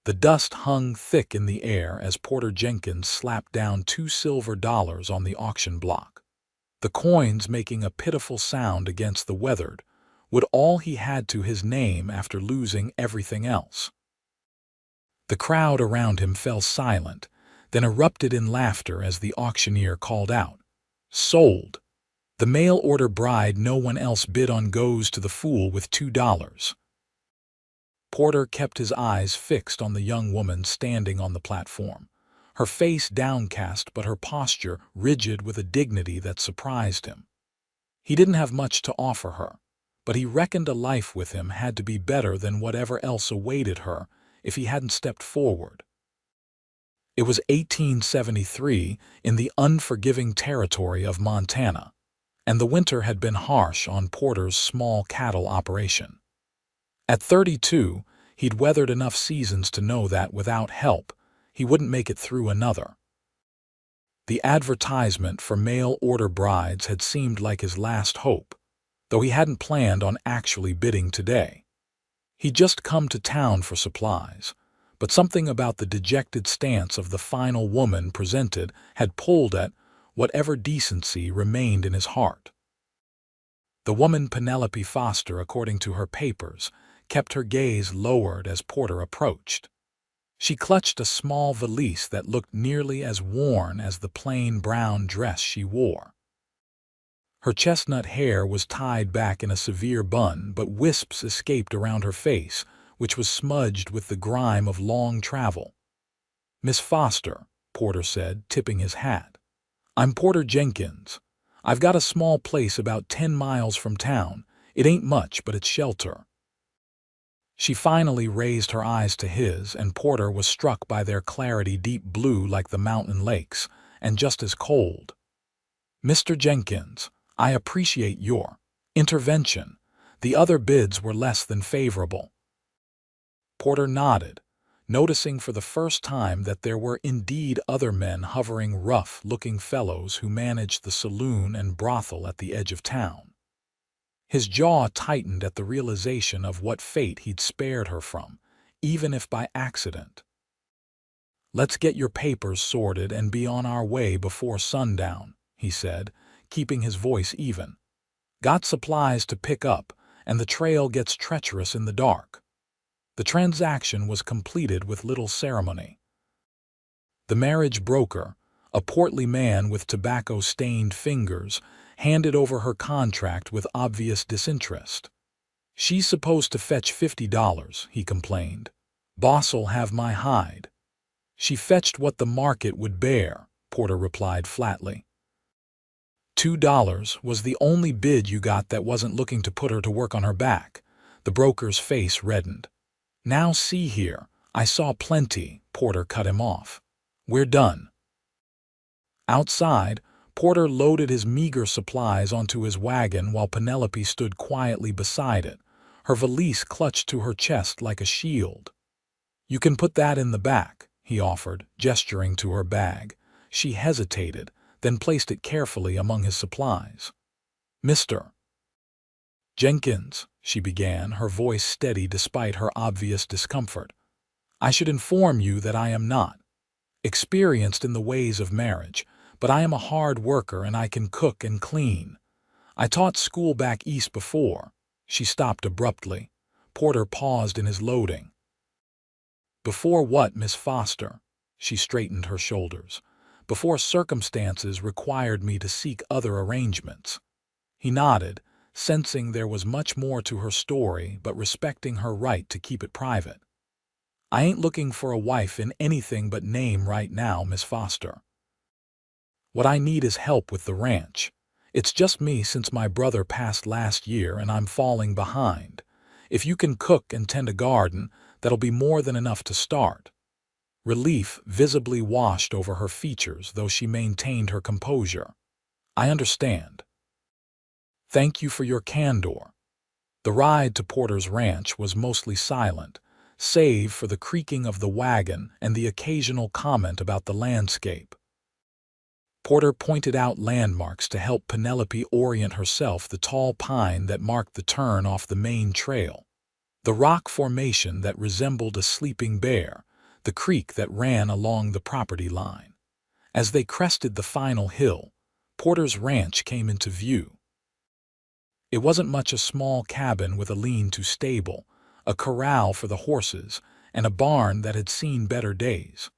The dust hung thick in the air as Porter Jenkins slapped down $2 on the auction block. The coins making a pitiful sound against the weathered would all he had to his name after losing everything else. The crowd around him fell silent, then erupted in laughter as the auctioneer called out, "Sold! The mail-order bride no one else bid on goes to the fool with $2. Porter kept his eyes fixed on the young woman standing on the platform, her face downcast but her posture rigid with a dignity that surprised him. He didn't have much to offer her, but he reckoned a life with him had to be better than whatever else awaited her if he hadn't stepped forward. It was 1873 in the unforgiving territory of Montana, and the winter had been harsh on Porter's small cattle operation. At 32, he'd weathered enough seasons to know that without help, he wouldn't make it through another. The advertisement for mail-order brides had seemed like his last hope, though he hadn't planned on actually bidding today. He'd just come to town for supplies, but something about the dejected stance of the final woman presented had pulled at whatever decency remained in his heart. The woman Penelope Foster, according to her papers, kept her gaze lowered as Porter approached. She clutched a small valise that looked nearly as worn as the plain brown dress she wore. Her chestnut hair was tied back in a severe bun, but wisps escaped around her face, which was smudged with the grime of long travel. "Miss Foster," Porter said, tipping his hat. "I'm Porter Jenkins. I've got a small place about 10 miles from town. It ain't much, but it's shelter." She finally raised her eyes to his, and Porter was struck by their clarity, deep blue like the mountain lakes, and just as cold. "Mr. Jenkins, I appreciate your intervention. The other bids were less than favorable." Porter nodded, noticing for the first time that there were indeed other men hovering, rough-looking fellows who managed the saloon and brothel at the edge of town. His jaw tightened at the realization of what fate he'd spared her from, even if by accident. "Let's get your papers sorted and be on our way before sundown," he said, keeping his voice even. "Got supplies to pick up, and the trail gets treacherous in the dark." The transaction was completed with little ceremony. The marriage broker, a portly man with tobacco-stained fingers, handed over her contract with obvious disinterest. "She's supposed to fetch $50, he complained. "Boss'll have my hide." "She fetched what the market would bear," Porter replied flatly. $2 was the only bid you got that wasn't looking to put her to work on her back. The broker's face reddened. "Now see here, I saw plenty," Porter cut him off. "We're done." Outside, Porter loaded his meager supplies onto his wagon while Penelope stood quietly beside it, her valise clutched to her chest like a shield. "You can put that in the back," he offered, gesturing to her bag. She hesitated, then placed it carefully among his supplies. "Mr. Jenkins," she began, her voice steady despite her obvious discomfort, "I should inform you that I am not experienced in the ways of marriage, but I am a hard worker and I can cook and clean. I taught school back east before." She stopped abruptly. Porter paused in his loading. "Before what, Miss Foster?" She straightened her shoulders. "Before circumstances required me to seek other arrangements." He nodded, sensing there was much more to her story but respecting her right to keep it private. "I ain't looking for a wife in anything but name right now, Miss Foster. What I need is help with the ranch. It's just me since my brother passed last year and I'm falling behind. If you can cook and tend a garden, that'll be more than enough to start." Relief visibly washed over her features, though she maintained her composure. "I understand. Thank you for your candor." The ride to Porter's ranch was mostly silent, save for the creaking of the wagon and the occasional comment about the landscape. Porter pointed out landmarks to help Penelope orient herself: the tall pine that marked the turn off the main trail, the rock formation that resembled a sleeping bear, the creek that ran along the property line. As they crested the final hill, Porter's ranch came into view. It wasn't much a small cabin with a lean-to stable, a corral for the horses, and a barn that had seen better days.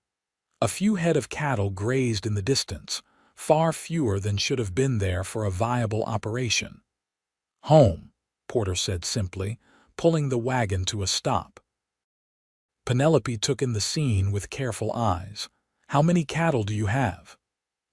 A few head of cattle grazed in the distance, far fewer than should have been there for a viable operation. "Home," Porter said simply, pulling the wagon to a stop. Penelope took in the scene with careful eyes. "How many cattle do you have?"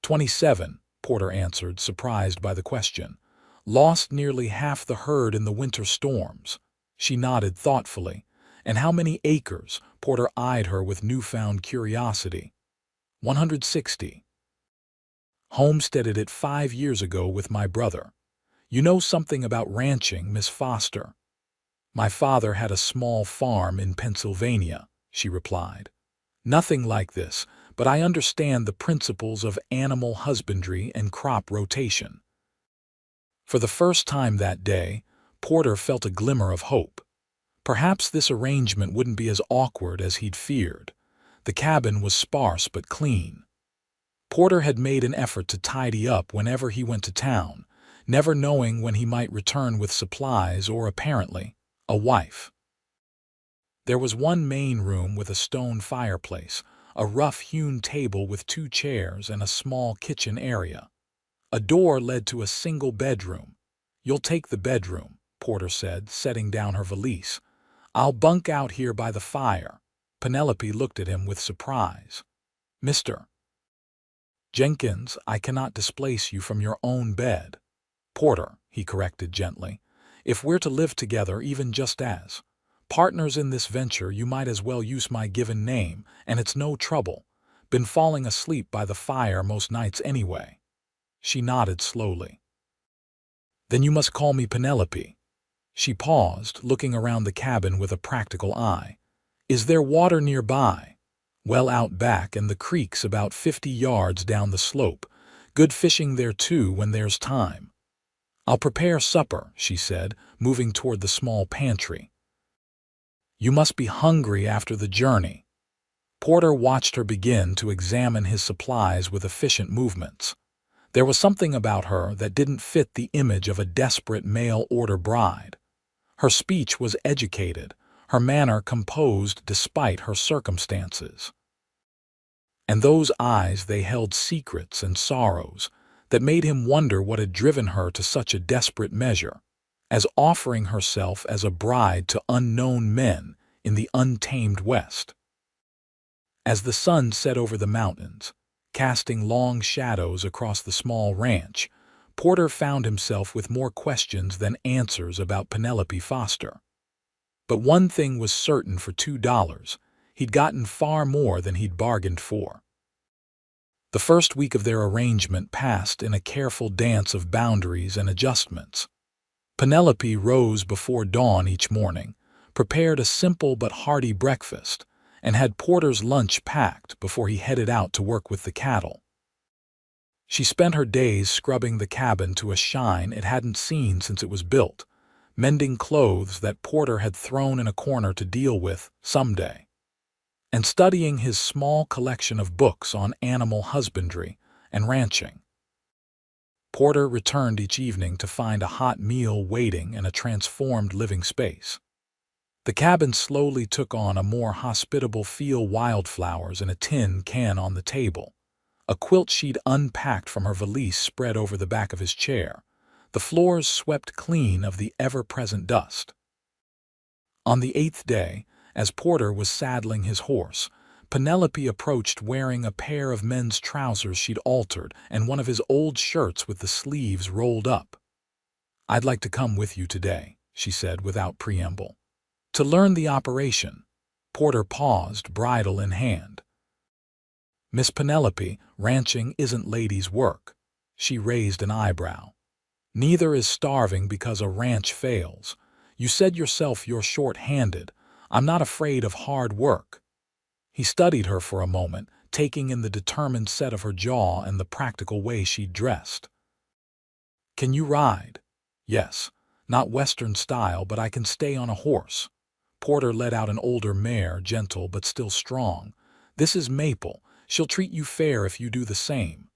27, Porter answered, surprised by the question. "Lost nearly half the herd in the winter storms." She nodded thoughtfully. "And how many acres?" Porter eyed her with newfound curiosity. 160. "Homesteaded it 5 years ago with my brother." "You know something about ranching, Miss Foster." "My father had a small farm in Pennsylvania," she replied. "Nothing like this, but I understand the principles of animal husbandry and crop rotation." For the first time that day, Porter felt a glimmer of hope. Perhaps this arrangement wouldn't be as awkward as he'd feared. The cabin was sparse but clean. Porter had made an effort to tidy up whenever he went to town, never knowing when he might return with supplies or, apparently, a wife. There was one main room with a stone fireplace, a rough-hewn table with 2 chairs, and a small kitchen area. A door led to a single bedroom. "You'll take the bedroom," Porter said, setting down her valise. "I'll bunk out here by the fire." Penelope looked at him with surprise. "Mr. Jenkins, I cannot displace you from your own bed." "Porter," he corrected gently. "If we're to live together even just as partners in this venture, you might as well use my given name, and it's no trouble. Been falling asleep by the fire most nights anyway." She nodded slowly. "Then you must call me Penelope." She paused, looking around the cabin with a practical eye. "Is there water nearby?" "Well, out back, and the creek's about 50 yards down the slope. Good fishing there too when there's time." "I'll prepare supper," she said, moving toward the small pantry. "You must be hungry after the journey." Porter watched her begin to examine his supplies with efficient movements. There was something about her that didn't fit the image of a desperate mail-order bride. Her speech was educated, her manner composed despite her circumstances. And those eyes, they held secrets and sorrows that made him wonder what had driven her to such a desperate measure, as offering herself as a bride to unknown men in the untamed West. As the sun set over the mountains, casting long shadows across the small ranch, Porter found himself with more questions than answers about Penelope Foster. But one thing was certain: for $2, he'd gotten far more than he'd bargained for. The first week of their arrangement passed in a careful dance of boundaries and adjustments. Penelope rose before dawn each morning, prepared a simple but hearty breakfast, and had Porter's lunch packed before he headed out to work with the cattle. She spent her days scrubbing the cabin to a shine it hadn't seen since it was built, mending clothes that Porter had thrown in a corner to deal with someday, and studying his small collection of books on animal husbandry and ranching. Porter returned each evening to find a hot meal waiting and a transformed living space. The cabin slowly took on a more hospitable feel, wildflowers in a tin can on the table, a quilt sheet unpacked from her valise spread over the back of his chair, the floors swept clean of the ever-present dust. On the 8th day, as Porter was saddling his horse, Penelope approached wearing a pair of men's trousers she'd altered and one of his old shirts with the sleeves rolled up. "I'd like to come with you today," she said without preamble. "To learn the operation." Porter paused, bridle in hand. "Miss Penelope, ranching isn't ladies' work." She raised an eyebrow. "Neither is starving because a ranch fails. You said yourself you're short-handed. I'm not afraid of hard work." He studied her for a moment, taking in the determined set of her jaw and the practical way she'd dressed. "Can you ride?" "Yes. Not Western style, but I can stay on a horse." Porter let out an older mare, gentle but still strong, This is Maple. She'll treat you fair if you do the same."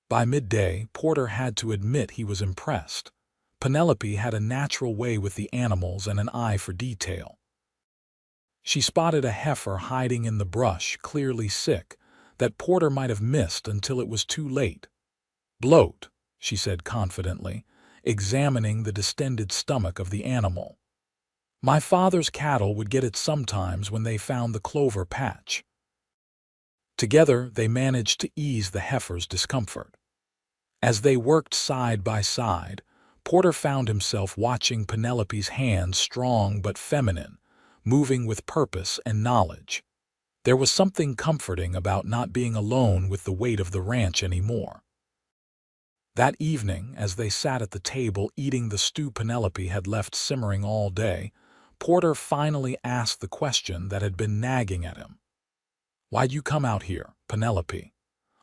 By midday, Porter had to admit he was impressed. Penelope had a natural way with the animals and an eye for detail. She spotted a heifer hiding in the brush, clearly sick, that Porter might have missed until it was too late. "Bloat," she said confidently, examining the distended stomach of the animal. "My father's cattle would get it sometimes when they found the clover patch." Together, they managed to ease the heifer's discomfort. As they worked side by side, Porter found himself watching Penelope's hands, strong but feminine, moving with purpose and knowledge. There was something comforting about not being alone with the weight of the ranch anymore. That evening, as they sat at the table eating the stew Penelope had left simmering all day, Porter finally asked the question that had been nagging at him. "Why'd you come out here, Penelope?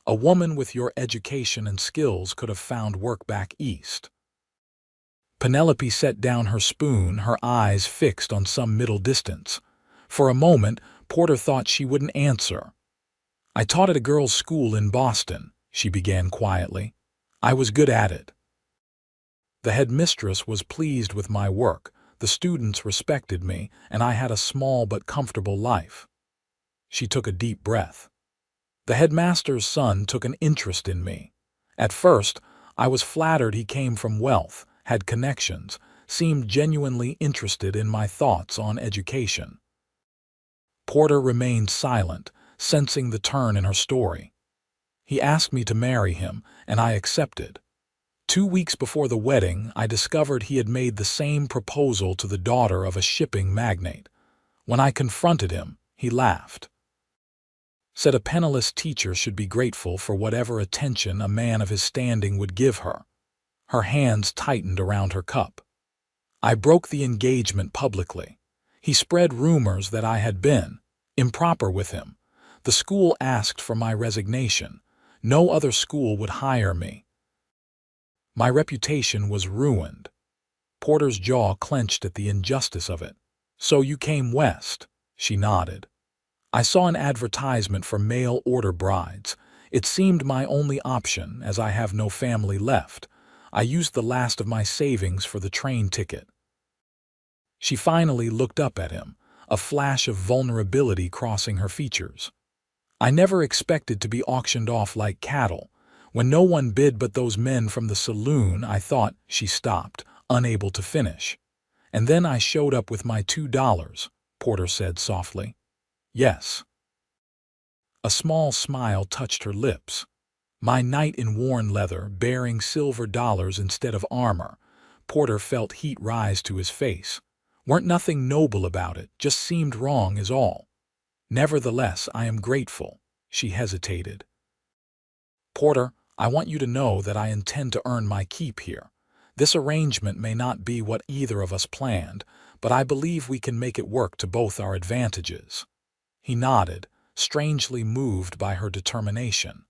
A woman with your education and skills could have found work back east." Penelope set down her spoon, her eyes fixed on some middle distance. For a moment, Porter thought she wouldn't answer. "I taught at a girls' school in Boston," she began quietly. "I was good at it. The headmistress was pleased with my work, the students respected me, and I had a small but comfortable life." She took a deep breath. "The headmaster's son took an interest in me. At first, I was flattered he came from wealth, had connections, seemed genuinely interested in my thoughts on education." Porter remained silent, sensing the turn in her story. "He asked me to marry him, and I accepted. 2 weeks before the wedding, I discovered he had made the same proposal to the daughter of a shipping magnate. When I confronted him, he laughed. Said a penniless teacher should be grateful for whatever attention a man of his standing would give her." Her hands tightened around her cup. "I broke the engagement publicly. He spread rumors that I had been improper with him. The school asked for my resignation. No other school would hire me. My reputation was ruined." Porter's jaw clenched at the injustice of it. "So you came west?" She nodded. "I saw an advertisement for mail-order brides. It seemed my only option, as I have no family left. I used the last of my savings for the train ticket." She finally looked up at him, a flash of vulnerability crossing her features. "I never expected to be auctioned off like cattle. When no one bid but those men from the saloon, I thought—" She stopped, unable to finish. "And then I showed up with my $2, Porter said softly. "Yes." A small smile touched her lips. "My knight in worn leather, bearing silver dollars instead of armor." Porter felt heat rise to his face. "Weren't nothing noble about it, just seemed wrong is all. Nevertheless, I am grateful." She hesitated. "Porter, I want you to know that I intend to earn my keep here. This arrangement may not be what either of us planned, but I believe we can make it work to both our advantages." He nodded, strangely moved by her determination.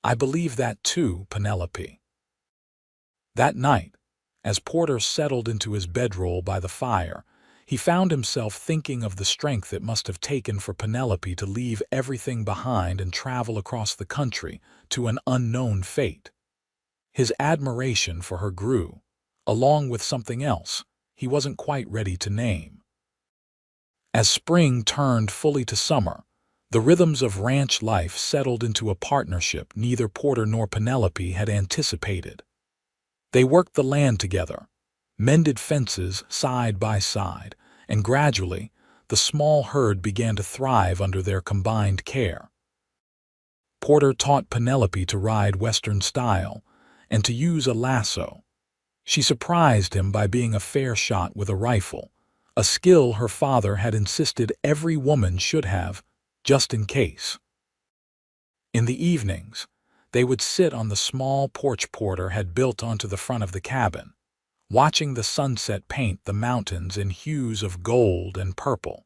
"I believe that too, Penelope." That night, as Porter settled into his bedroll by the fire, he found himself thinking of the strength it must have taken for Penelope to leave everything behind and travel across the country to an unknown fate. His admiration for her grew, along with something else he wasn't quite ready to name. As spring turned fully to summer, the rhythms of ranch life settled into a partnership neither Porter nor Penelope had anticipated. They worked the land together, mended fences side by side, and gradually, the small herd began to thrive under their combined care. Porter taught Penelope to ride Western style and to use a lasso. She surprised him by being a fair shot with a rifle, a skill her father had insisted every woman should have, just in case. In the evenings, they would sit on the small porch Porter had built onto the front of the cabin, watching the sunset paint the mountains in hues of gold and purple.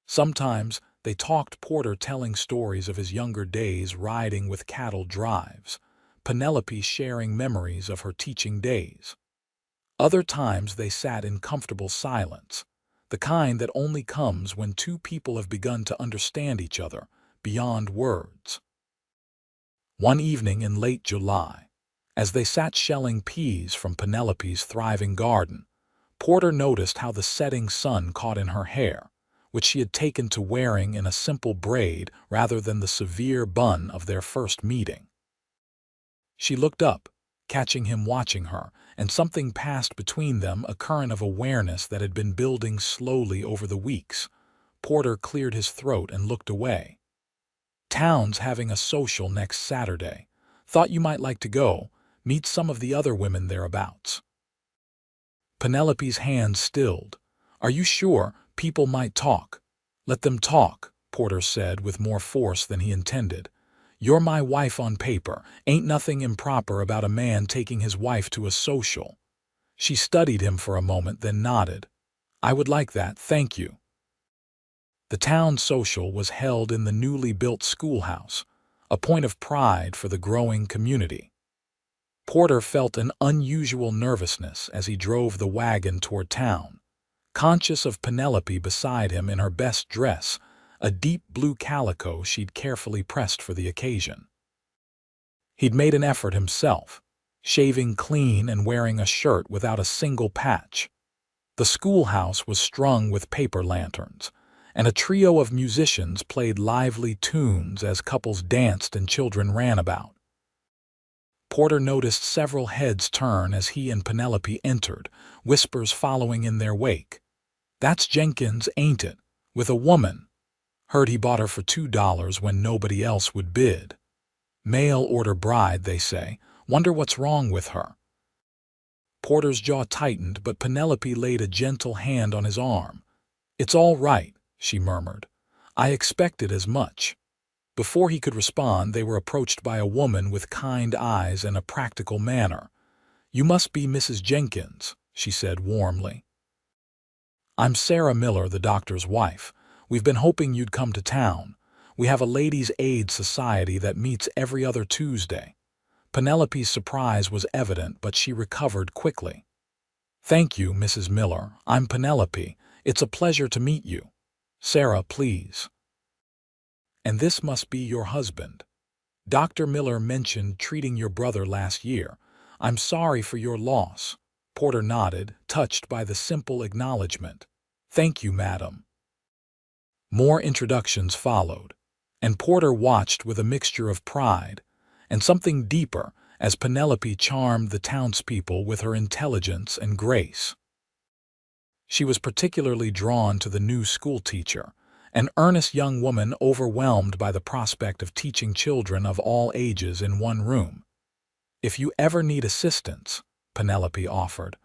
Sometimes they talked, Porter telling stories of his younger days riding with cattle drives, Penelope sharing memories of her teaching days. Other times they sat in comfortable silence, the kind that only comes when two people have begun to understand each other beyond words. One evening in late July, as they sat shelling peas from Penelope's thriving garden, Porter noticed how the setting sun caught in her hair, which she had taken to wearing in a simple braid rather than the severe bun of their first meeting. She looked up, catching him watching her, and something passed between them, a current of awareness that had been building slowly over the weeks. Porter cleared his throat and looked away. "Town's having a social next Saturday. Thought you might like to go, meet some of the other women thereabouts." Penelope's hand stilled. "Are you sure? People might talk." "Let them talk," Porter said with more force than he intended. "You're my wife on paper. Ain't nothing improper about a man taking his wife to a social." She studied him for a moment, then nodded. "I would like that, thank you." The town social was held in the newly built schoolhouse, a point of pride for the growing community. Porter felt an unusual nervousness as he drove the wagon toward town, conscious of Penelope beside him in her best dress, a deep blue calico she'd carefully pressed for the occasion. He'd made an effort himself, shaving clean and wearing a shirt without a single patch. The schoolhouse was strung with paper lanterns, and a trio of musicians played lively tunes as couples danced and children ran about. Porter noticed several heads turn as he and Penelope entered, whispers following in their wake. "That's Jenkins, ain't it? With a woman. Heard he bought her for $2 when nobody else would bid. Mail order bride, they say. Wonder what's wrong with her." Porter's jaw tightened, but Penelope laid a gentle hand on his arm. "It's all right," she murmured. "I expected as much." Before he could respond, they were approached by a woman with kind eyes and a practical manner. "You must be Mrs. Jenkins," she said warmly. "I'm Sarah Miller, the doctor's wife. We've been hoping you'd come to town. We have a ladies' aid society that meets every other Tuesday." Penelope's surprise was evident, but she recovered quickly. "Thank you, Mrs. Miller. I'm Penelope. It's a pleasure to meet you. Sarah, please. And this must be your husband. Dr. Miller mentioned treating your brother last year. I'm sorry for your loss." Porter nodded, touched by the simple acknowledgement. "Thank you, madam." More introductions followed, and Porter watched with a mixture of pride and something deeper as Penelope charmed the townspeople with her intelligence and grace. She was particularly drawn to the new schoolteacher, an earnest young woman overwhelmed by the prospect of teaching children of all ages in one room. "If you ever need assistance," Penelope offered,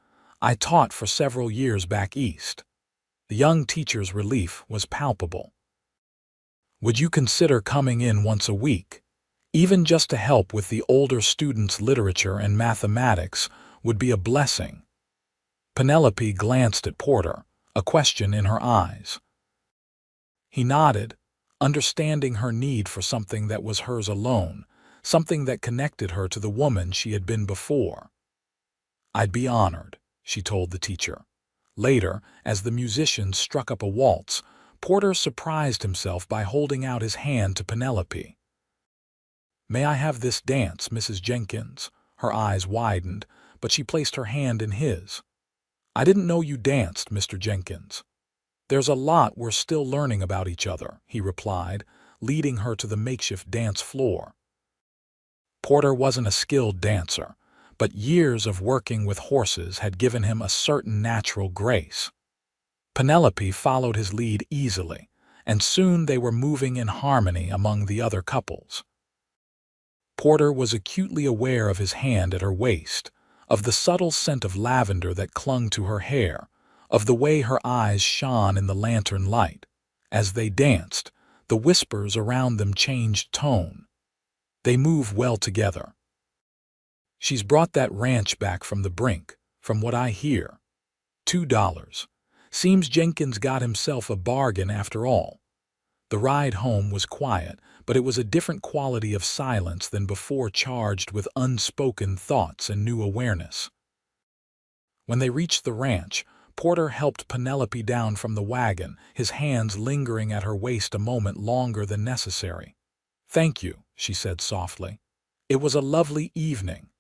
"I taught for several years back east." The young teacher's relief was palpable. "Would you consider coming in once a week? Even just to help with the older students' literature and mathematics would be a blessing." Penelope glanced at Porter, a question in her eyes. He nodded, understanding her need for something that was hers alone, something that connected her to the woman she had been before. "I'd be honored," she told the teacher. Later, as the musicians struck up a waltz, Porter surprised himself by holding out his hand to Penelope. "May I have this dance, Mrs. Jenkins?" Her eyes widened, but she placed her hand in his. "I didn't know you danced, Mr. Jenkins." "There's a lot we're still learning about each other," he replied, leading her to the makeshift dance floor. Porter wasn't a skilled dancer, but years of working with horses had given him a certain natural grace. Penelope followed his lead easily, and soon they were moving in harmony among the other couples. Porter was acutely aware of his hand at her waist, of the subtle scent of lavender that clung to her hair, of the way her eyes shone in the lantern light. As they danced, the whispers around them changed tone. "They move well together. She's brought that ranch back from the brink, from what I hear. $2. Seems Jenkins got himself a bargain after all." The ride home was quiet, but it was a different quality of silence than before, charged with unspoken thoughts and new awareness. When they reached the ranch, Porter helped Penelope down from the wagon, his hands lingering at her waist a moment longer than necessary. "Thank you," she said softly. "It was a lovely evening."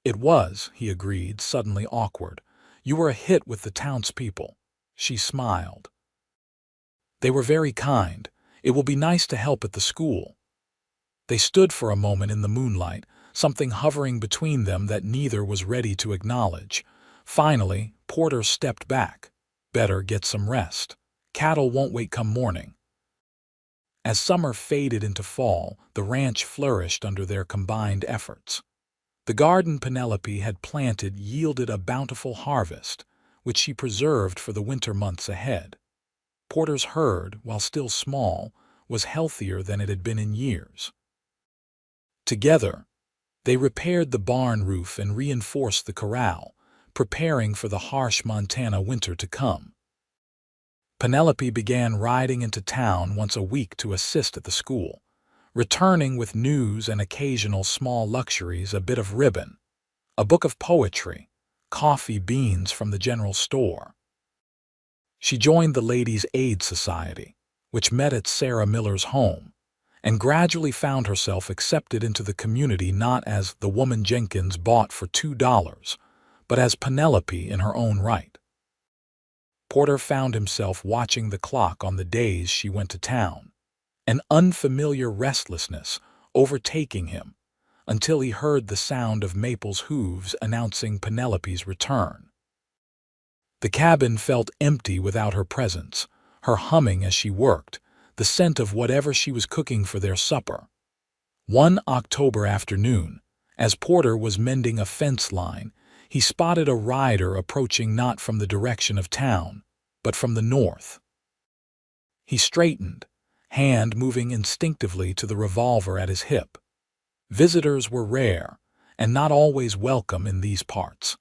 "It was," he agreed, suddenly awkward. "You were a hit with the townspeople." She smiled. "They were very kind. It will be nice to help at the school." They stood for a moment in the moonlight, something hovering between them that neither was ready to acknowledge. Finally, Porter stepped back. "Better get some rest. Cattle won't wait come morning." As summer faded into fall, the ranch flourished under their combined efforts. The garden Penelope had planted yielded a bountiful harvest, which she preserved for the winter months ahead. Porter's herd, while still small, was healthier than it had been in years. Together, they repaired the barn roof and reinforced the corral, preparing for the harsh Montana winter to come. Penelope began riding into town once a week to assist at the school, returning with news and occasional small luxuries: a bit of ribbon, a book of poetry, coffee beans from the general store. She joined the Ladies' Aid Society, which met at Sarah Miller's home, and gradually found herself accepted into the community not as the woman Jenkins bought for $2, but as Penelope in her own right. Porter found himself watching the clock on the days she went to town, an unfamiliar restlessness overtaking him until he heard the sound of Maple's hooves announcing Penelope's return. The cabin felt empty without her presence, her humming as she worked, the scent of whatever she was cooking for their supper. One October afternoon, as Porter was mending a fence line, he spotted a rider approaching not from the direction of town, but from the north. He straightened, hand moving instinctively to the revolver at his hip. Visitors were rare, and not always welcome in these parts.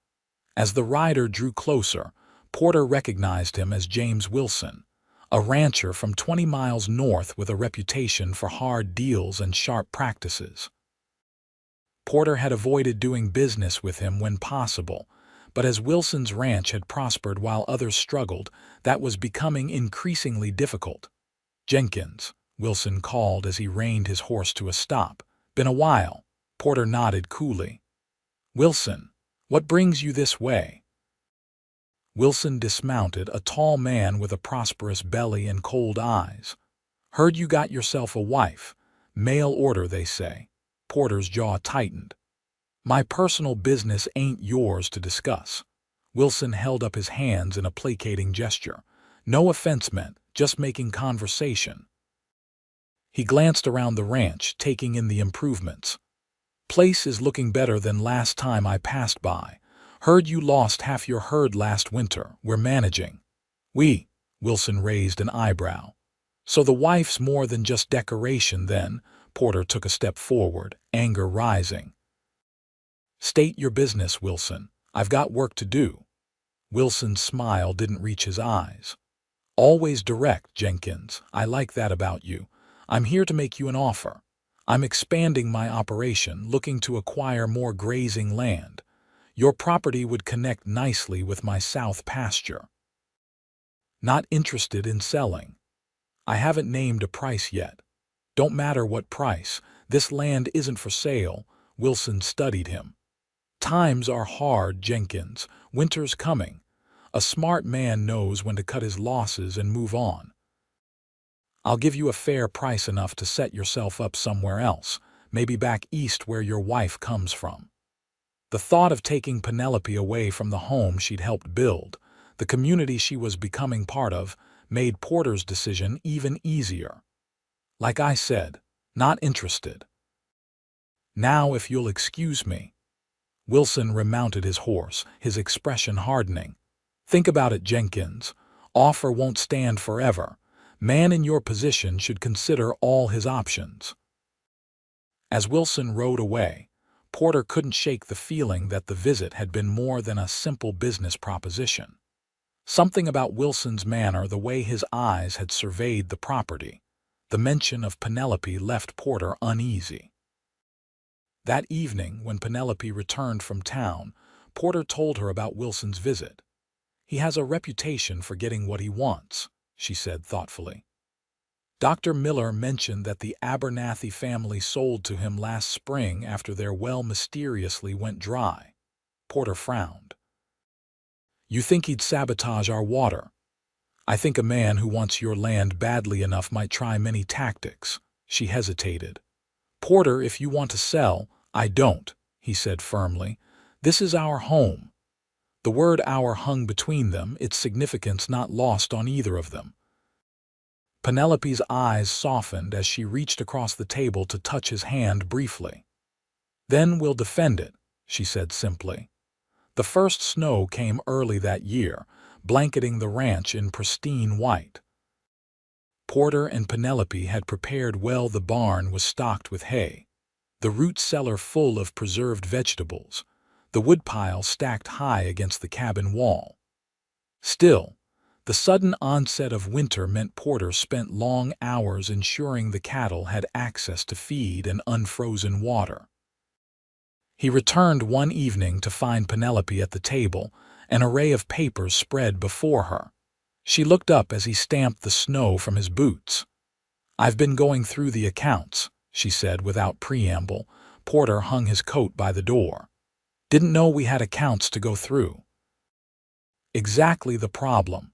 As the rider drew closer, Porter recognized him as James Wilson, a rancher from 20 miles north with a reputation for hard deals and sharp practices. Porter had avoided doing business with him when possible, but as Wilson's ranch had prospered while others struggled, that was becoming increasingly difficult. "Jenkins," Wilson called as he reined his horse to a stop. "Been a while." Porter nodded coolly. "Wilson, what brings you this way?" Wilson dismounted, a tall man with a prosperous belly and cold eyes. "Heard you got yourself a wife. Mail order, they say." Porter's jaw tightened. "My personal business ain't yours to discuss." Wilson held up his hands in a placating gesture. "No offense meant, just making conversation." He glanced around the ranch, taking in the improvements. "Place is looking better than last time I passed by. Heard you lost half your herd last winter. We're managing." Wilson raised an eyebrow. "So the wife's more than just decoration then?" Porter took a step forward, anger rising. "State your business, Wilson. I've got work to do." Wilson's smile didn't reach his eyes. "Always direct, Jenkins. I like that about you. I'm here to make you an offer. I'm expanding my operation, looking to acquire more grazing land. Your property would connect nicely with my south pasture." "Not interested in selling." "I haven't named a price yet." "Don't matter what price. This land isn't for sale." Wilson studied him. "Times are hard, Jenkins. Winter's coming. A smart man knows when to cut his losses and move on. I'll give you a fair price enough to set yourself up somewhere else, maybe back east where your wife comes from." The thought of taking Penelope away from the home she'd helped build, the community she was becoming part of, made Porter's decision even easier. "Like I said, not interested." "Now, if you'll excuse me." Wilson remounted his horse, his expression hardening. "Think about it, Jenkins. Offer won't stand forever. Man in your position should consider all his options." As Wilson rode away, Porter couldn't shake the feeling that the visit had been more than a simple business proposition. Something about Wilson's manner, the way his eyes had surveyed the property, the mention of Penelope left Porter uneasy. That evening, when Penelope returned from town, Porter told her about Wilson's visit. He has a reputation for getting what he wants, she said thoughtfully. Dr. Miller mentioned that the Abernathy family sold to him last spring after their well mysteriously went dry. Porter frowned. You think he'd sabotage our water? I think a man who wants your land badly enough might try many tactics. She hesitated. Porter, if you want to sell, I don't, he said firmly. This is our home. The word our hung between them, its significance not lost on either of them. Penelope's eyes softened as she reached across the table to touch his hand briefly. Then we'll defend it, she said simply. The first snow came early that year, blanketing the ranch in pristine white. Porter and Penelope had prepared well. The barn was stocked with hay, the root cellar full of preserved vegetables, the woodpile stacked high against the cabin wall. Still, the sudden onset of winter meant Porter spent long hours ensuring the cattle had access to feed and unfrozen water. He returned one evening to find Penelope at the table, an array of papers spread before her. She looked up as he stamped the snow from his boots. I've been going through the accounts, she said without preamble. Porter hung his coat by the door. Didn't know we had accounts to go through. Exactly the problem.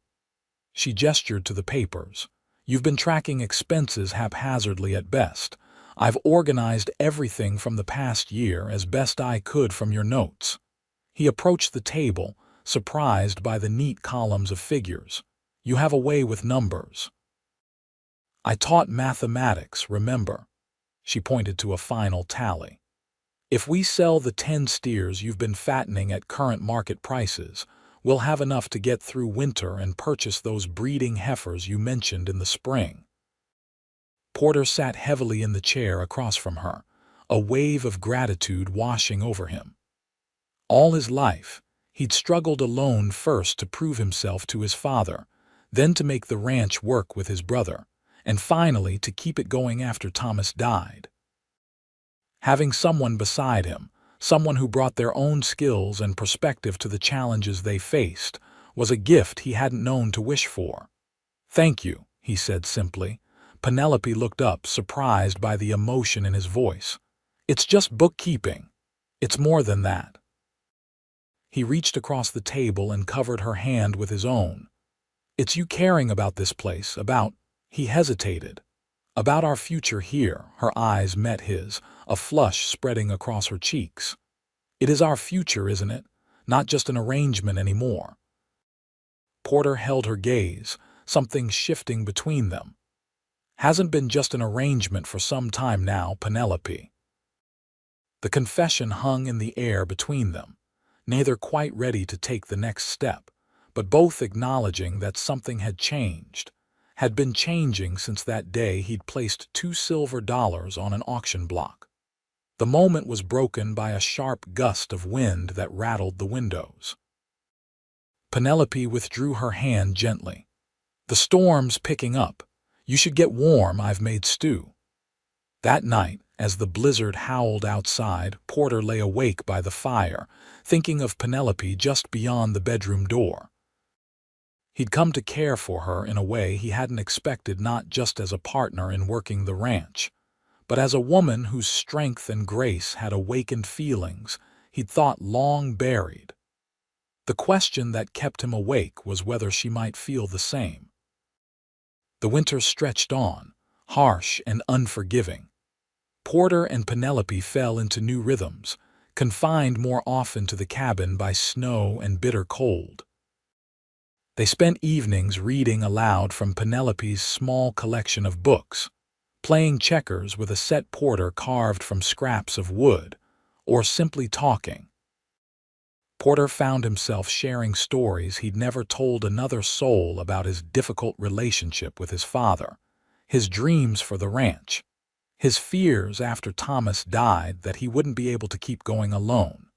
She gestured to the papers. You've been tracking expenses haphazardly at best. I've organized everything from the past year as best I could from your notes. He approached the table, surprised by the neat columns of figures. You have a way with numbers. I taught mathematics, remember? She pointed to a final tally. If we sell the 10 steers you've been fattening at current market prices, we'll have enough to get through winter and purchase those breeding heifers you mentioned in the spring. Porter sat heavily in the chair across from her, a wave of gratitude washing over him. All his life, he'd struggled alone, first to prove himself to his father, then to make the ranch work with his brother, and finally to keep it going after Thomas died. Having someone beside him, someone who brought their own skills and perspective to the challenges they faced, was a gift he hadn't known to wish for. Thank you, he said simply. Penelope looked up, surprised by the emotion in his voice. It's just bookkeeping. It's more than that. He reached across the table and covered her hand with his own. It's you caring about this place, about, he hesitated, about our future here. Her eyes met his, a flush spreading across her cheeks. It is our future, isn't it? Not just an arrangement anymore. Porter held her gaze, something shifting between them. Hasn't been just an arrangement for some time now, Penelope. The confession hung in the air between them, neither quite ready to take the next step, but both acknowledging that something had changed, had been changing since that day he'd placed $2 silver on an auction block. The moment was broken by a sharp gust of wind that rattled the windows. Penelope withdrew her hand gently. The storm's picking up. You should get warm. I've made stew. That night, as the blizzard howled outside, Porter lay awake by the fire, thinking of Penelope just beyond the bedroom door. He'd come to care for her in a way he hadn't expected, not just as a partner in working the ranch, but as a woman whose strength and grace had awakened feelings he'd thought long buried. The question that kept him awake was whether she might feel the same. The winter stretched on, harsh and unforgiving. Porter and Penelope fell into new rhythms, confined more often to the cabin by snow and bitter cold. They spent evenings reading aloud from Penelope's small collection of books, playing checkers with a set Porter carved from scraps of wood, or simply talking. Porter found himself sharing stories he'd never told another soul about his difficult relationship with his father, his dreams for the ranch, his fears after Thomas died that he wouldn't be able to keep going alone.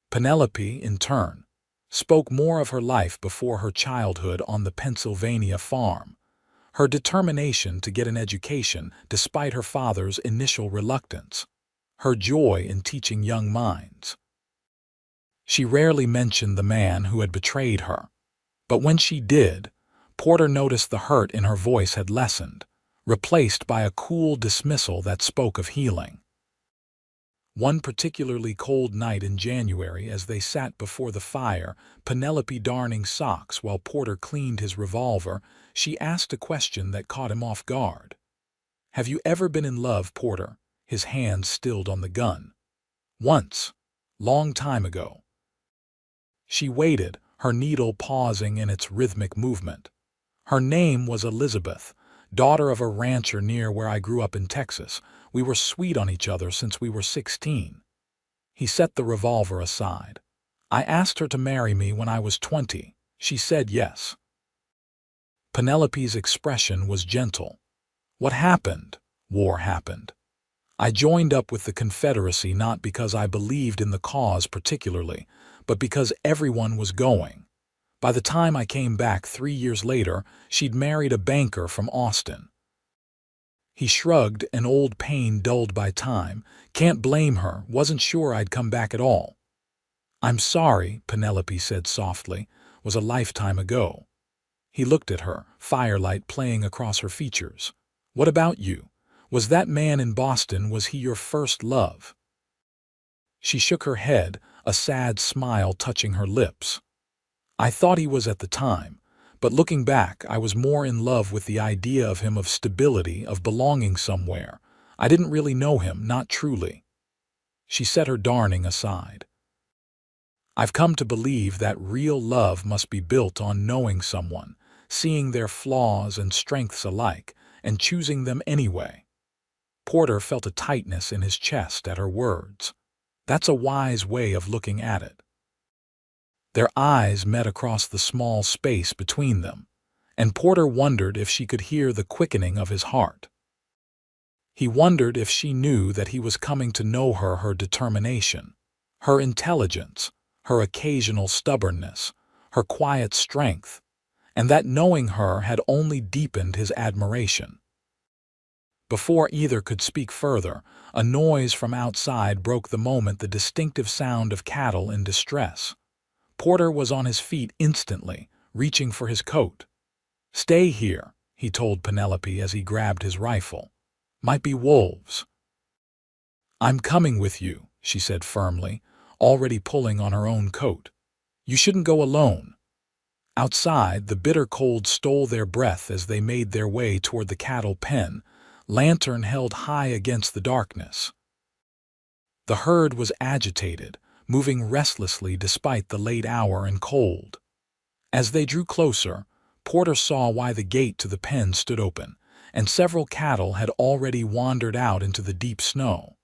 Penelope, in turn, spoke more of her life before her childhood on the Pennsylvania farm, her determination to get an education despite her father's initial reluctance, her joy in teaching young minds. She rarely mentioned the man who had betrayed her, but when she did, Porter noticed the hurt in her voice had lessened, replaced by a cool dismissal that spoke of healing. One particularly cold night in January, as they sat before the fire, Penelope darning socks while Porter cleaned his revolver, she asked a question that caught him off guard. "Have you ever been in love, Porter?" His hand stilled on the gun. "Once. Long time ago." She waited, her needle pausing in its rhythmic movement. "Her name was Elizabeth, daughter of a rancher near where I grew up in Texas. We were sweet on each other since we were 16. He set the revolver aside. "I asked her to marry me when I was 20. She said yes." Penelope's expression was gentle. "What happened?" "War happened. I joined up with the Confederacy not because I believed in the cause particularly, but because everyone was going. By the time I came back 3 years later, she'd married a banker from Austin." He shrugged, an old pain dulled by time. "Can't blame her, wasn't sure I'd come back at all." "I'm sorry," Penelope said softly, "was a lifetime ago." He looked at her, firelight playing across her features. "What about you? Was that man in Boston, was he your first love?" She shook her head, a sad smile touching her lips. "I thought he was at the time. But looking back, I was more in love with the idea of him, of stability, of belonging somewhere. I didn't really know him, not truly." She set her darning aside. "I've come to believe that real love must be built on knowing someone, seeing their flaws and strengths alike, and choosing them anyway." Porter felt a tightness in his chest at her words. "That's a wise way of looking at it." Their eyes met across the small space between them, and Porter wondered if she could hear the quickening of his heart. He wondered if she knew that he was coming to know her, her determination, her intelligence, her occasional stubbornness, her quiet strength, and that knowing her had only deepened his admiration. Before either could speak further, a noise from outside broke the moment, the distinctive sound of cattle in distress. Porter was on his feet instantly, reaching for his coat. "Stay here," he told Penelope as he grabbed his rifle. "Might be wolves." "I'm coming with you," she said firmly, already pulling on her own coat. "You shouldn't go alone." Outside, the bitter cold stole their breath as they made their way toward the cattle pen, lantern held high against the darkness. The herd was agitated, moving restlessly despite the late hour and cold. As they drew closer, Porter saw why the gate to the pen stood open, and several cattle had already wandered out into the deep snow.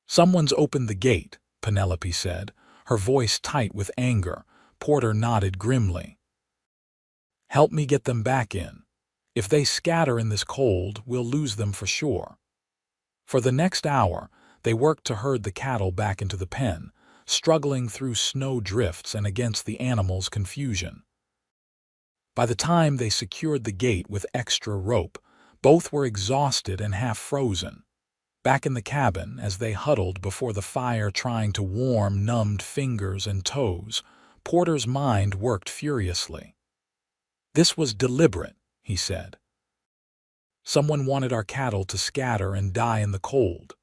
"Someone's opened the gate," Penelope said, her voice tight with anger. Porter nodded grimly. "Help me get them back in. If they scatter in this cold, we'll lose them for sure." For the next hour, they worked to herd the cattle back into the pen, struggling through snow drifts and against the animals' confusion. By the time they secured the gate with extra rope, both were exhausted and half frozen. Back in the cabin, as they huddled before the fire trying to warm numbed fingers and toes, Porter's mind worked furiously. "This was deliberate," he said. "Someone wanted our cattle to scatter and die in the cold."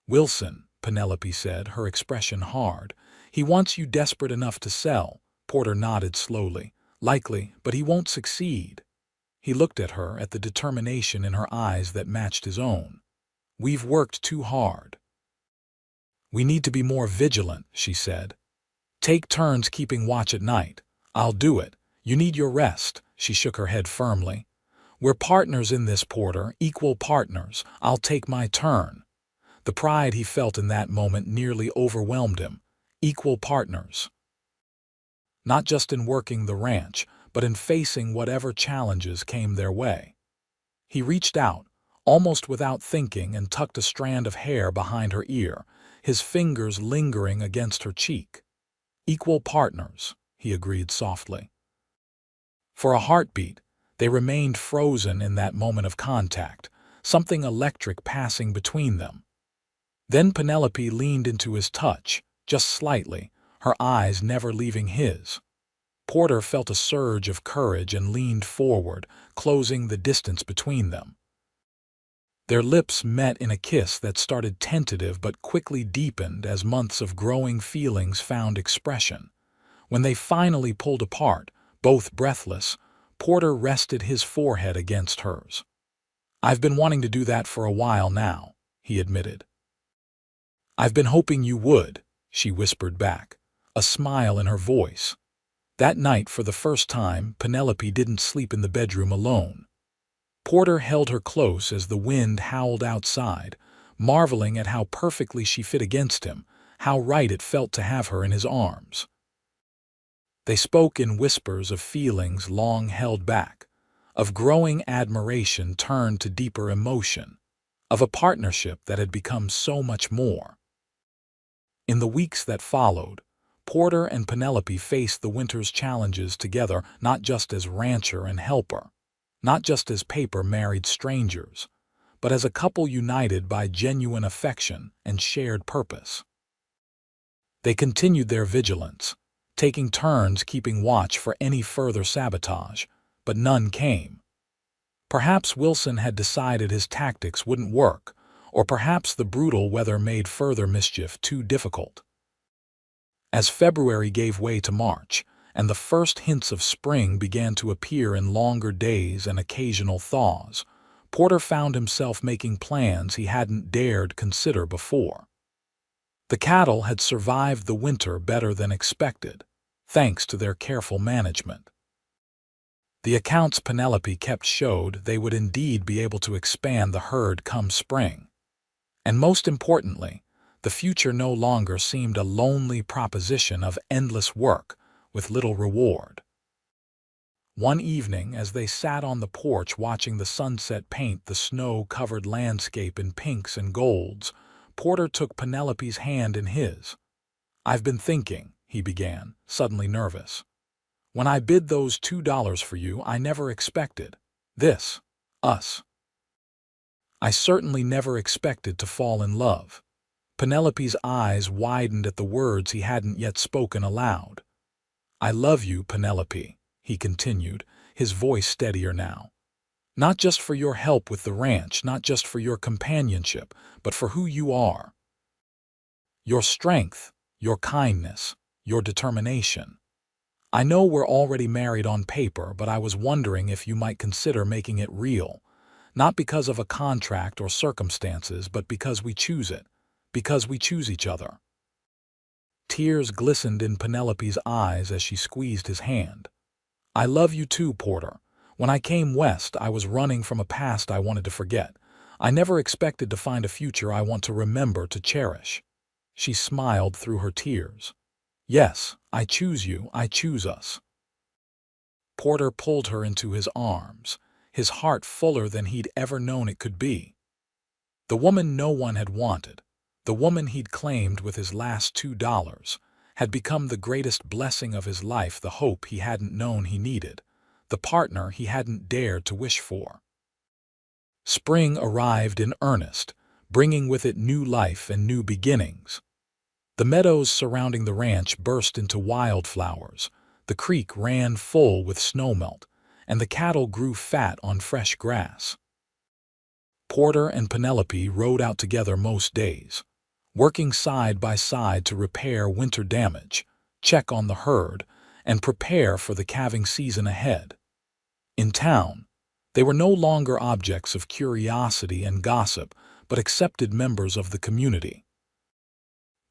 "Wilson," Penelope said, her expression hard. "He wants you desperate enough to sell." Porter nodded slowly. "Likely, but he won't succeed." He looked at her, at the determination in her eyes that matched his own. "We've worked too hard. We need to be more vigilant," she said. "Take turns keeping watch at night." "I'll do it. You need your rest." She shook her head firmly. "We're partners in this, Porter, equal partners. I'll take my turn." The pride he felt in that moment nearly overwhelmed him. Equal partners. Not just in working the ranch, but in facing whatever challenges came their way. He reached out, almost without thinking, and tucked a strand of hair behind her ear, his fingers lingering against her cheek. "Equal partners," he agreed softly. For a heartbeat, they remained frozen in that moment of contact, something electric passing between them. Then Penelope leaned into his touch, just slightly, her eyes never leaving his. Porter felt a surge of courage and leaned forward, closing the distance between them. Their lips met in a kiss that started tentative but quickly deepened as months of growing feelings found expression. When they finally pulled apart, both breathless, Porter rested his forehead against hers. "I've been wanting to do that for a while now," he admitted. "I've been hoping you would," she whispered back, a smile in her voice. That night, for the first time, Penelope didn't sleep in the bedroom alone. Porter held her close as the wind howled outside, marveling at how perfectly she fit against him, how right it felt to have her in his arms. They spoke in whispers of feelings long held back, of growing admiration turned to deeper emotion, of a partnership that had become so much more. In the weeks that followed, Porter and Penelope faced the winter's challenges together, not just as rancher and helper, not just as paper-married strangers, but as a couple united by genuine affection and shared purpose. They continued their vigilance, taking turns keeping watch for any further sabotage, but none came. Perhaps Wilson had decided his tactics wouldn't work, or perhaps the brutal weather made further mischief too difficult. As February gave way to March, and the first hints of spring began to appear in longer days and occasional thaws, Porter found himself making plans he hadn't dared consider before. The cattle had survived the winter better than expected, thanks to their careful management. The accounts Penelope kept showed they would indeed be able to expand the herd come spring. And most importantly, the future no longer seemed a lonely proposition of endless work with little reward. One evening, as they sat on the porch watching the sunset paint the snow-covered landscape in pinks and golds, Porter took Penelope's hand in his. "I've been thinking," he began, suddenly nervous. "When I bid those $2 for you, I never expected us. I certainly never expected to fall in love." Penelope's eyes widened at the words he hadn't yet spoken aloud. "I love you, Penelope," he continued, his voice steadier now. "Not just for your help with the ranch, not just for your companionship, but for who you are. Your strength, your kindness, your determination. I know we're already married on paper, but I was wondering if you might consider making it real, not because of a contract or circumstances, but because we choose it, because we choose each other." Tears glistened in Penelope's eyes as she squeezed his hand. "I love you too, Porter. When I came west, I was running from a past I wanted to forget. I never expected to find a future I want to remember, to cherish." She smiled through her tears. "Yes, I choose you, I choose us." Porter pulled her into his arms, his heart fuller than he'd ever known it could be. The woman no one had wanted, the woman he'd claimed with his last $2, had become the greatest blessing of his life, the hope he hadn't known he needed, the partner he hadn't dared to wish for. Spring arrived in earnest, bringing with it new life and new beginnings. The meadows surrounding the ranch burst into wildflowers, the creek ran full with snowmelt, and the cattle grew fat on fresh grass. Porter and Penelope rode out together most days, working side by side to repair winter damage, check on the herd, and prepare for the calving season ahead. In town, they were no longer objects of curiosity and gossip, but accepted members of the community.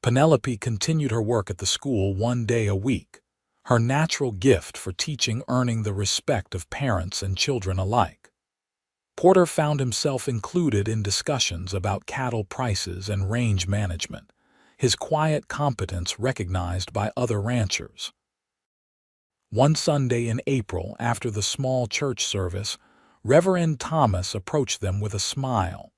Penelope continued her work at the school 1 day a week, her natural gift for teaching earning the respect of parents and children alike. Porter found himself included in discussions about cattle prices and range management, his quiet competence recognized by other ranchers. One Sunday in April, after the small church service, Reverend Thomas approached them with a smile.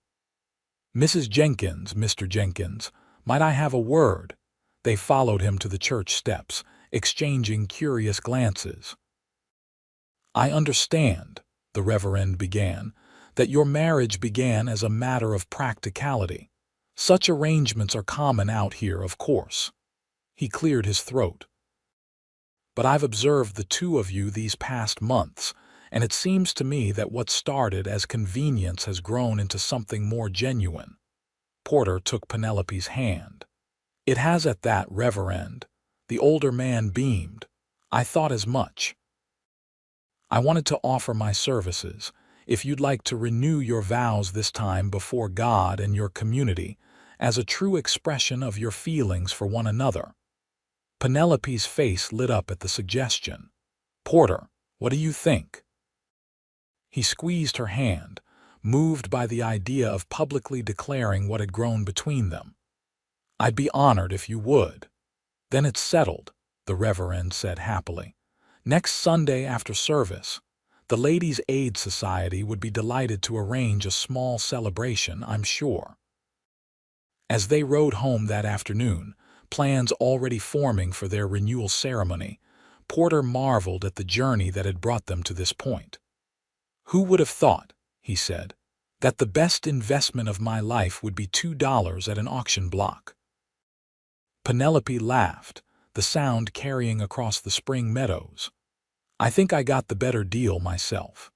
"Mrs. Jenkins, Mr. Jenkins, might I have a word?" They followed him to the church steps, exchanging curious glances. "I understand," the Reverend began, "that your marriage began as a matter of practicality. Such arrangements are common out here, of course." He cleared his throat. "But I've observed the two of you these past months, and it seems to me that what started as convenience has grown into something more genuine." Porter took Penelope's hand. "It has at that, Reverend." The older man beamed. "I thought as much. I wanted to offer my services, if you'd like to renew your vows this time before God and your community, as a true expression of your feelings for one another." Penelope's face lit up at the suggestion. "Porter, what do you think?" He squeezed her hand, moved by the idea of publicly declaring what had grown between them. "I'd be honored if you would." "Then it's settled," the Reverend said happily. "Next Sunday after service, the Ladies' Aid Society would be delighted to arrange a small celebration, I'm sure." As they rode home that afternoon, plans already forming for their renewal ceremony, Porter marveled at the journey that had brought them to this point. "Who would have thought," he said, "that the best investment of my life would be $2 at an auction block?" Penelope laughed, the sound carrying across the spring meadows. "I think I got the better deal myself."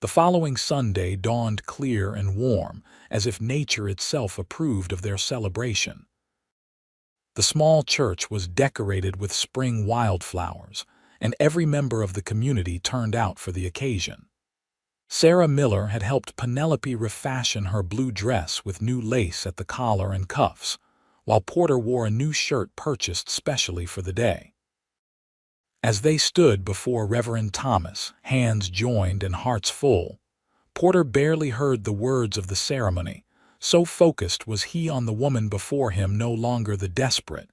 The following Sunday dawned clear and warm, as if nature itself approved of their celebration. The small church was decorated with spring wildflowers, and every member of the community turned out for the occasion. Sarah Miller had helped Penelope refashion her blue dress with new lace at the collar and cuffs, while Porter wore a new shirt purchased specially for the day. As they stood before Reverend Thomas, hands joined and hearts full, Porter barely heard the words of the ceremony, so focused was he on the woman before him, no longer the desperate,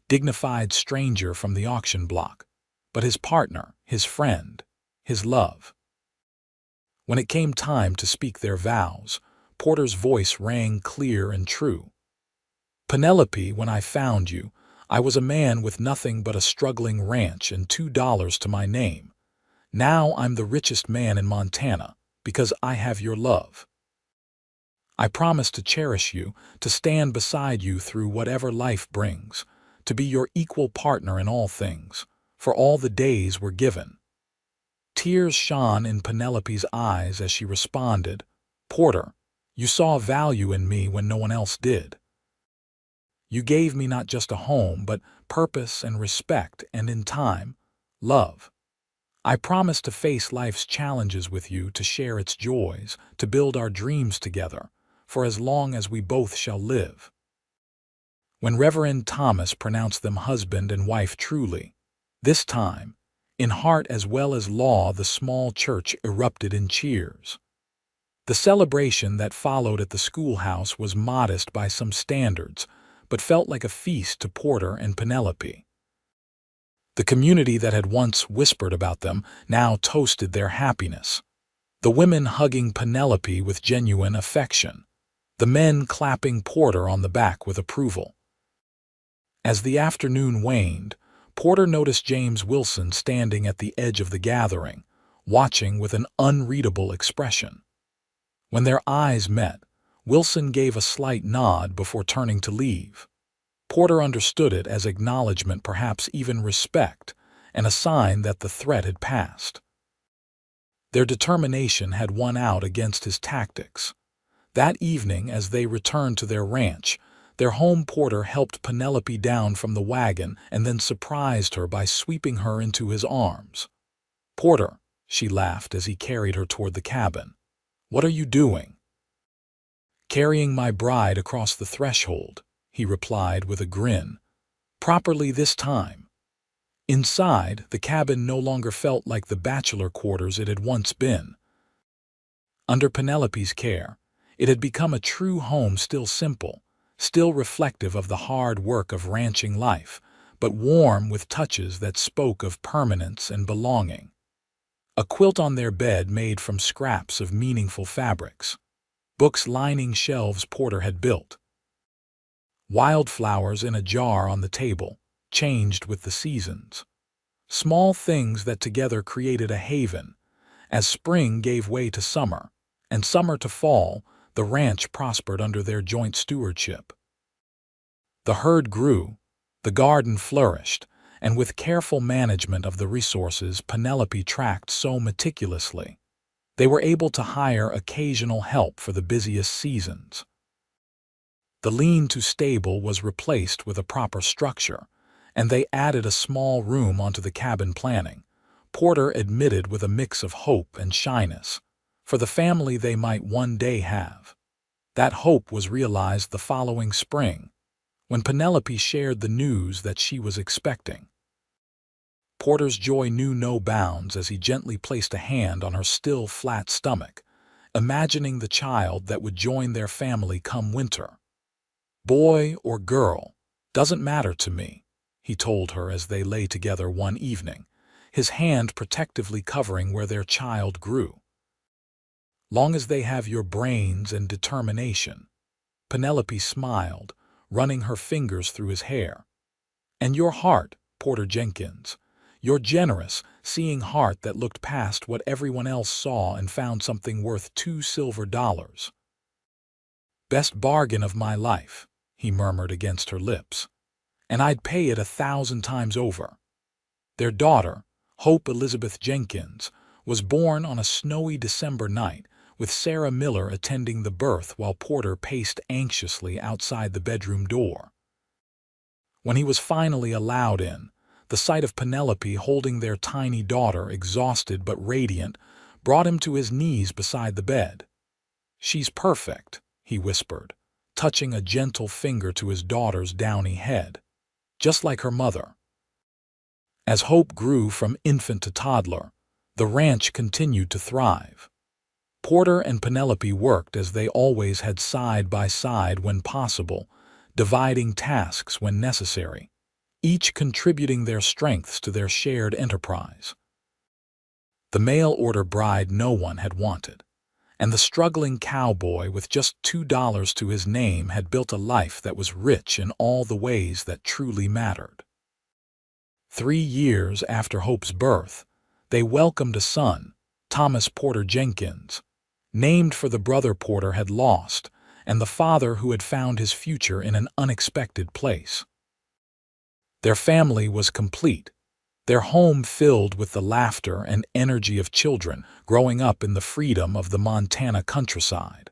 dignified stranger from the auction block, but his partner, his friend, his love. When it came time to speak their vows, Porter's voice rang clear and true. "Penelope, when I found you, I was a man with nothing but a struggling ranch and $2 to my name. Now I'm the richest man in Montana, because I have your love. I promise to cherish you, to stand beside you through whatever life brings, to be your equal partner in all things, for all the days we're given." Tears shone in Penelope's eyes as she responded, "Porter, you saw value in me when no one else did. You gave me not just a home, but purpose and respect, and in time, love. I promise to face life's challenges with you, to share its joys, to build our dreams together, for as long as we both shall live." When Reverend Thomas pronounced them husband and wife truly, this time, in heart as well as law, the small church erupted in cheers. The celebration that followed at the schoolhouse was modest by some standards, but felt like a feast to Porter and Penelope. The community that had once whispered about them now toasted their happiness, the women hugging Penelope with genuine affection, the men clapping Porter on the back with approval. As the afternoon waned, Porter noticed James Wilson standing at the edge of the gathering, watching with an unreadable expression. When their eyes met, Wilson gave a slight nod before turning to leave. Porter understood it as acknowledgement, perhaps even respect, and a sign that the threat had passed. Their determination had won out against his tactics. That evening, as they returned to their ranch, their home, Porter helped Penelope down from the wagon and then surprised her by sweeping her into his arms. "Porter," she laughed as he carried her toward the cabin. "What are you doing?" "Carrying my bride across the threshold," he replied with a grin. "Properly this time." Inside, the cabin no longer felt like the bachelor quarters it had once been. Under Penelope's care, it had become a true home, still simple, still reflective of the hard work of ranching life, but warm with touches that spoke of permanence and belonging. A quilt on their bed made from scraps of meaningful fabrics. Books lining shelves Porter had built. Wildflowers in a jar on the table, changed with the seasons. Small things that together created a haven. As spring gave way to summer, and summer to fall, the ranch prospered under their joint stewardship. The herd grew, The garden flourished, and with careful management of the resources Penelope tracked so meticulously, they were able to hire occasional help for the busiest seasons. The lean-to stable was replaced with a proper structure, and they added a small room onto the cabin planning. Porter admitted with a mix of hope and shyness, for the family they might one day have. That hope was realized the following spring, when Penelope shared the news that she was expecting. Porter's joy knew no bounds as he gently placed a hand on her still flat stomach, imagining the child that would join their family come winter. "Boy or girl, doesn't matter to me," he told her as they lay together one evening, his hand protectively covering where their child grew. "Long as they have your brains and determination." Penelope smiled, running her fingers through his hair. "And your heart, Porter Jenkins. Your generous, seeing heart that looked past what everyone else saw and found something worth $2 silver. Best bargain of my life," he murmured against her lips. "And I'd pay it 1,000 times over." Their daughter, Hope Elizabeth Jenkins, was born on a snowy December night, with Sarah Miller attending the birth while Porter paced anxiously outside the bedroom door. When he was finally allowed in, the sight of Penelope holding their tiny daughter, exhausted but radiant, brought him to his knees beside the bed. "She's perfect," he whispered, touching a gentle finger to his daughter's downy head. "Just like her mother." As Hope grew from infant to toddler, the ranch continued to thrive. Porter and Penelope worked as they always had, side by side when possible, dividing tasks when necessary, each contributing their strengths to their shared enterprise. The mail-order bride no one had wanted, and the struggling cowboy with just $2 to his name had built a life that was rich in all the ways that truly mattered. 3 years after Hope's birth, they welcomed a son, Thomas Porter Jenkins, named for the brother Porter had lost and the father who had found his future in an unexpected place. Their family was complete, their home filled with the laughter and energy of children growing up in the freedom of the Montana countryside.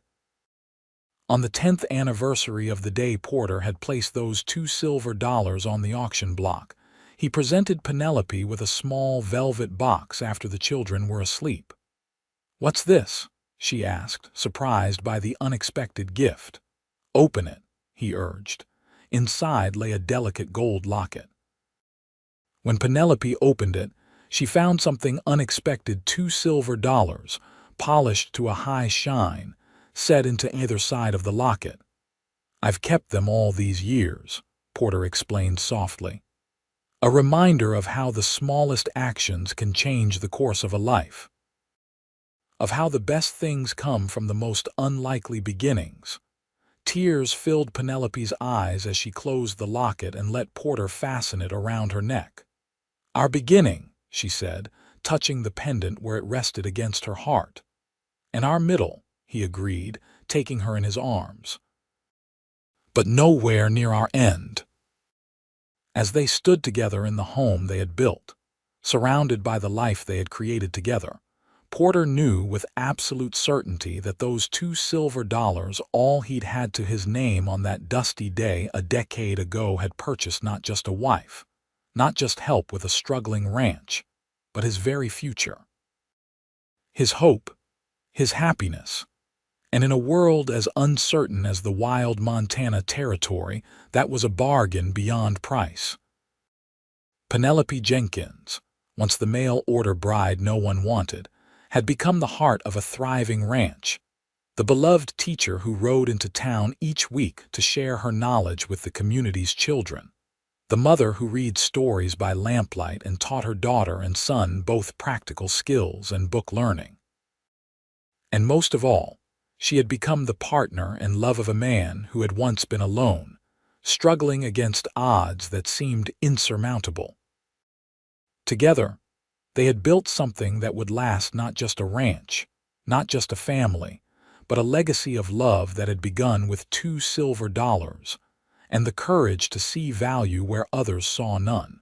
On the 10th anniversary of the day Porter had placed those $2 on the auction block, he presented Penelope with a small velvet box after the children were asleep. "What's this?" she asked, surprised by the unexpected gift. "Open it," he urged. Inside lay a delicate gold locket. When Penelope opened it, she found something unexpected: $2 polished to a high shine, set into either side of the locket. "I've kept them all these years," Porter explained softly. "A reminder of how the smallest actions can change the course of a life. Of how the best things come from the most unlikely beginnings." Tears filled Penelope's eyes as she closed the locket and let Porter fasten it around her neck. "Our beginning," she said, touching the pendant where it rested against her heart. "And our middle," he agreed, taking her in his arms. "But nowhere near our end." As they stood together in the home they had built, surrounded by the life they had created together, Porter knew with absolute certainty that those $2, all he'd had to his name on that dusty day a decade ago, had purchased not just a wife, not just help with a struggling ranch, but his very future. His hope, his happiness. And in a world as uncertain as the wild Montana territory, that was a bargain beyond price. Penelope Jenkins, once the mail-order bride no one wanted, had become the heart of a thriving ranch, the beloved teacher who rode into town each week to share her knowledge with the community's children, the mother who read stories by lamplight and taught her daughter and son both practical skills and book learning. And most of all, she had become the partner and love of a man who had once been alone, struggling against odds that seemed insurmountable. Together, they had built something that would last: not just a ranch, not just a family, but a legacy of love that had begun with $2 silver and the courage to see value where others saw none.